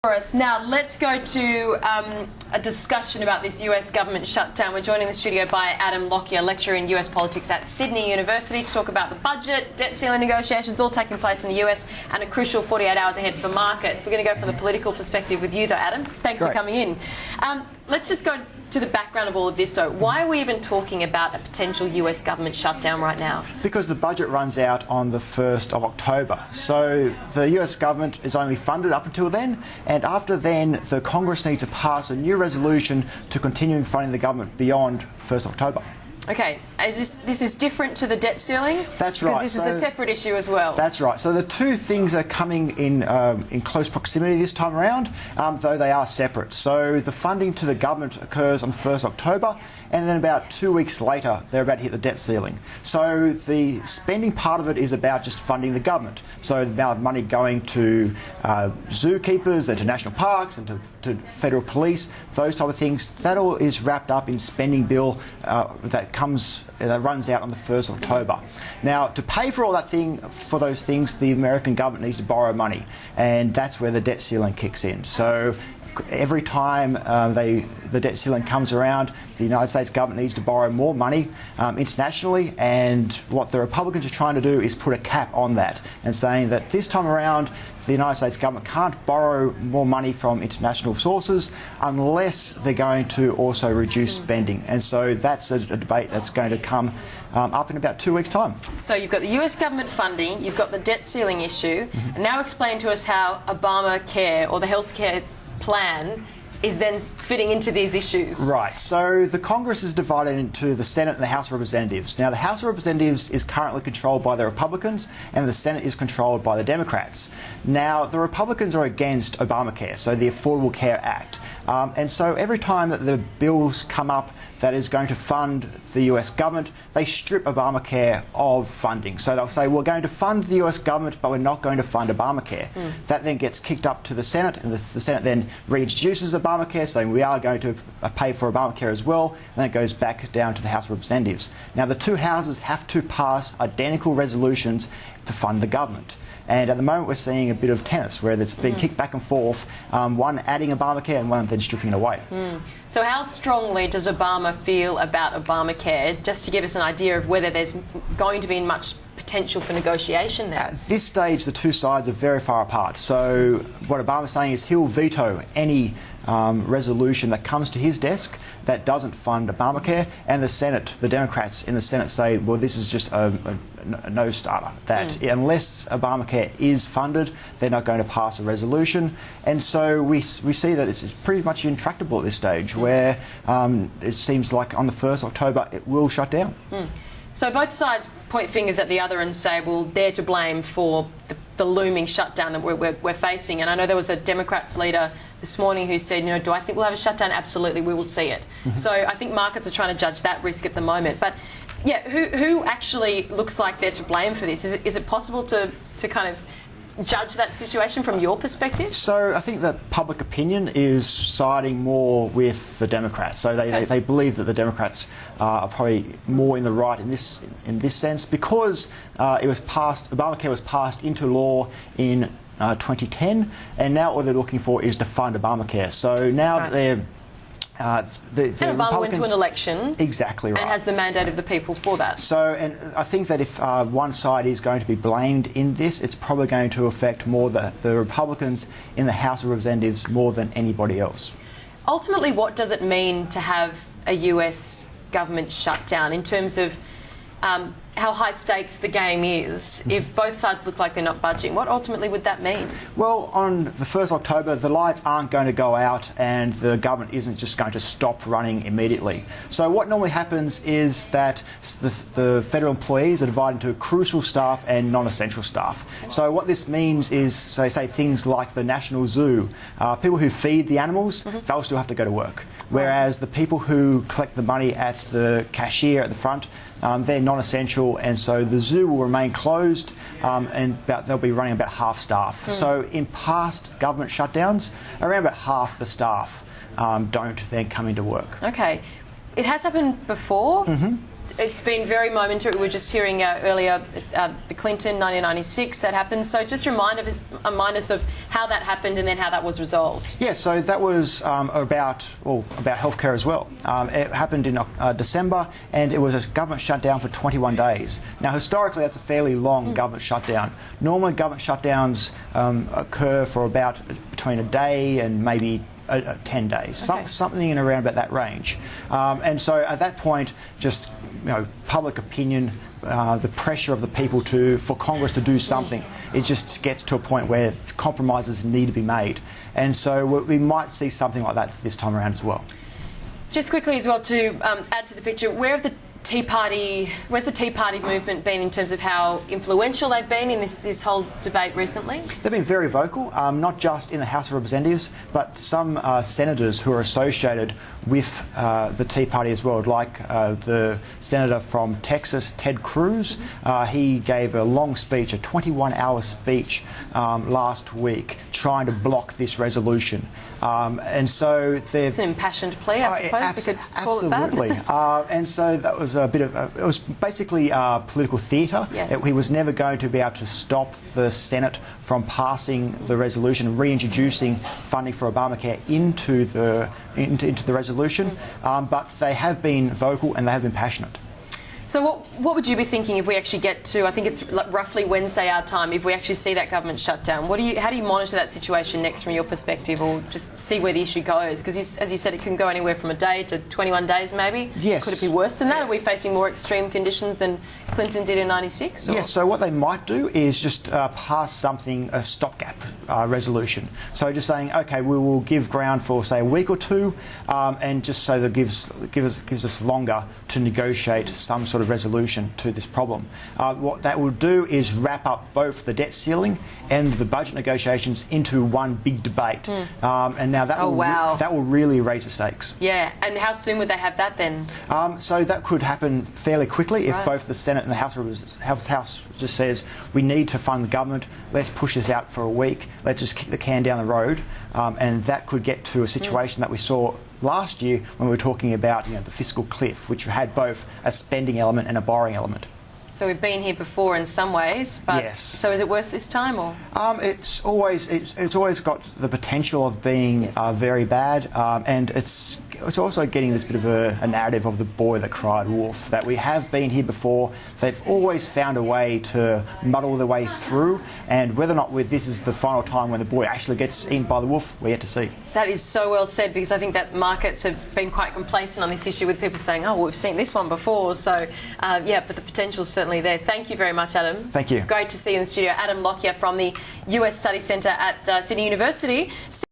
For us. Now, let's go to a discussion about this US government shutdown. We're joined in the studio by Adam Lockyer, lecturer in US politics at Sydney University, to talk about the budget, debt ceiling negotiations, all taking place in the US, and a crucial 48 hours ahead for markets. We're going to go from the political perspective with you, though, Adam. Thanks for coming in. Let's just go to the background of all of this, though. Why are we even talking about a potential US government shutdown right now? Because the budget runs out on the 1st of October. So the US government is only funded up until then, and after then the Congress needs to pass a new resolution to continuing funding the government beyond 1st October. Okay, this is different to the debt ceiling? That's right. Because this is a separate issue as well. That's right. So the two things are coming in close proximity this time around, though they are separate. So the funding to the government occurs on 1st October, and then about 2 weeks later they're about to hit the debt ceiling. So the spending part of it is about just funding the government. So the amount of money going to zookeepers and to national parks and to federal police, those type of things, that all is wrapped up in spending bill that runs out on the 1st of October. Now, to pay for all those things, the American government needs to borrow money, and that's where the debt ceiling kicks in. So every time the debt ceiling comes around, the United States government needs to borrow more money internationally, and what the Republicans are trying to do is put a cap on that and saying that this time around the United States government can't borrow more money from international sources unless they're going to also reduce spending. And so that's a debate that's going to come up in about 2 weeks' time. So you've got the US government funding, you've got the debt ceiling issue, and now explain to us how Obamacare or the healthcare plan is then fitting into these issues. Right. So the Congress is divided into the Senate and the House of Representatives. Now, the House of Representatives is currently controlled by the Republicans, and the Senate is controlled by the Democrats. Now, the Republicans are against Obamacare, so the Affordable Care Act. And so every time that the bills come up that is going to fund the US government, they strip Obamacare of funding. So they'll say, we're going to fund the US government, but we're not going to fund Obamacare. That then gets kicked up to the Senate, and the Senate then reintroduces Obamacare, saying we are going to pay for Obamacare as well, and then it goes back down to the House of Representatives. Now, the two houses have to pass identical resolutions to fund the government. And at the moment we're seeing a bit of tennis where there's been kicked back and forth, one adding Obamacare and one then stripping it away. So how strongly does Obama feel about Obamacare, just to give us an idea of whether there's going to be much potential for negotiation there? At this stage, the two sides are very far apart. So what Obama's saying is he'll veto any resolution that comes to his desk that doesn't fund Obamacare, and the Senate, the Democrats in the Senate say, well, this is just a no-starter, that unless Obamacare is funded, they're not going to pass a resolution. And so we see that it's pretty much intractable at this stage, where it seems like on the 1st of October it will shut down. So both sides point fingers at the other and say, well, they're to blame for the looming shutdown that we're facing. And I know there was a Democrats leader this morning who said, you know, do I think we'll have a shutdown? Absolutely, we will see it. So I think markets are trying to judge that risk at the moment. But yeah, who actually looks like they're to blame for this? Is it possible to kind of judge that situation from your perspective? So I think that public opinion is siding more with the Democrats. So they believe that the Democrats are probably more in the right in this sense, because Obamacare was passed into law in 2010, and now all they're looking for is to fund Obamacare. So now that they're and Obama went to an election. Exactly right. And has the mandate of the people for that. So, and I think that if one side is going to be blamed in this, it's probably going to affect more the Republicans in the House of Representatives more than anybody else. Ultimately, what does it mean to have a US government shutdown in terms of how high stakes the game is? If both sides look like they're not budging, what ultimately would that mean? Well, on the 1st of October, the lights aren't going to go out and the government isn't just going to stop running immediately. So what normally happens is that the federal employees are divided into crucial staff and non-essential staff. So what this means is, say things like the National Zoo, people who feed the animals, they'll still have to go to work. Whereas the people who collect the money at the cashier at the front, they're non-essential, and so the zoo will remain closed, and they'll be running about half staff. So in past government shutdowns, around about half the staff don't then come into work. Okay. It has happened before. it's been very momentary. We were just hearing earlier the Clinton 1996 that happened. So just remind us of how that happened and then how that was resolved. Yeah, so that was about healthcare as well. It happened in December, and it was a government shutdown for 21 days. Now, historically, that's a fairly long government shutdown. Normally, government shutdowns occur for about between a day and maybe 10 days, okay. Something in around about that range. And so at that point, just public opinion, the pressure of the people for Congress to do something, it just gets to a point where compromises need to be made. And so we might see something like that this time around as well. Just quickly as well to add to the picture, where's the Tea Party movement been in terms of how influential they've been in this whole debate recently? They've been very vocal, not just in the House of Representatives, but some senators who are associated with the Tea Party as well, like the senator from Texas, Ted Cruz. He gave a long speech, a 21-hour speech last week, trying to block this resolution. And so it's an impassioned plea, I suppose we could call it that. Absolutely. And so that was a bit of it was basically political theatre. Yeah. He was never going to be able to stop the Senate from passing the resolution, reintroducing funding for Obamacare into the resolution. But they have been vocal and they have been passionate. So what would you be thinking if we actually get to, I think it's roughly Wednesday our time, if we actually see that government shutdown? How do you monitor that situation next from your perspective, or just see where the issue goes? Because as you said, it can go anywhere from a day to 21 days maybe. Yes. Could it be worse than that? Are we facing more extreme conditions than Clinton did in 96? Yes, so what they might do is just pass something, a stopgap resolution. So just saying, OK, we will give ground for, say, a week or two, and just so that gives us longer to negotiate some sort of resolution to this problem. What that will do is wrap up both the debt ceiling and the budget negotiations into one big debate. And now that will really raise the stakes. Yeah, and how soon would they have that then? So that could happen fairly quickly if both the Senate and the House just says, we need to fund the government, let's push this out for a week, let's just kick the can down the road. And that could get to a situation that we saw last year when we were talking about the fiscal cliff, which had both a spending element and a borrowing element. So we've been here before in some ways, but yes. So is it worse this time, or? It's always got the potential of being very bad, and it's also getting this bit of a narrative of the boy that cried wolf, that we have been here before. They've always found a way to muddle their way through, and whether or not this is the final time when the boy actually gets eaten by the wolf, we're yet to see. That is so well said, because I think that markets have been quite complacent on this issue, with people saying, oh, well, we've seen this one before. So, yeah, but the potential's certainly there. Thank you very much, Adam. Thank you. Great to see you in the studio. Adam Lockyer from the US Study Centre at Sydney University.